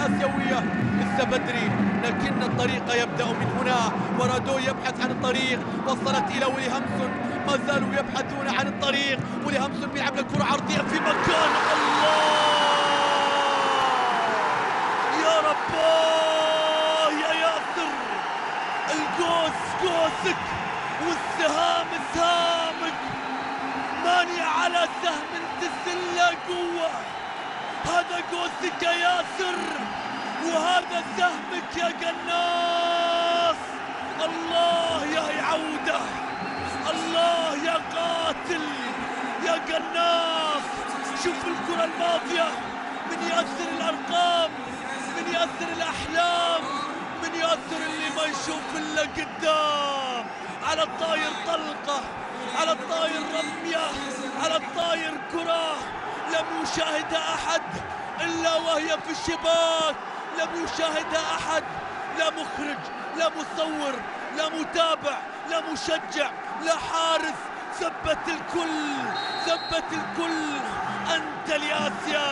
الآسيوية لسه بدري، لكن الطريق يبدأ من هنا. ورادو يبحث عن الطريق، وصلت إلى ويلي هامسون، ما زالوا يبحثون عن الطريق. ويلي هامسون بيلعب الكرة عرضية في مكان الله، يا رباه يا ياسر، القوس قوسك والسهام سهامك، ماني على سهم تسله قوة. هذا قوسك يا ياسر، وهذا سهمك يا قناص. الله يا عودة، الله يا قاتل يا قناص. شوف الكرة الماضية من ياسر، الأرقام من ياسر، الأحلام من ياسر، اللي ما يشوف إلا قدام. على الطاير طلقة، على الطاير رمية، على الطاير كرة لم يشاهدها أحد إلا وهي في الشباك، لم يشاهدها أحد، لا مخرج، لا مصور، لا متابع، لا مشجع، لا حارس. ثبت الكل، ثبت الكل. أنت الياسيا.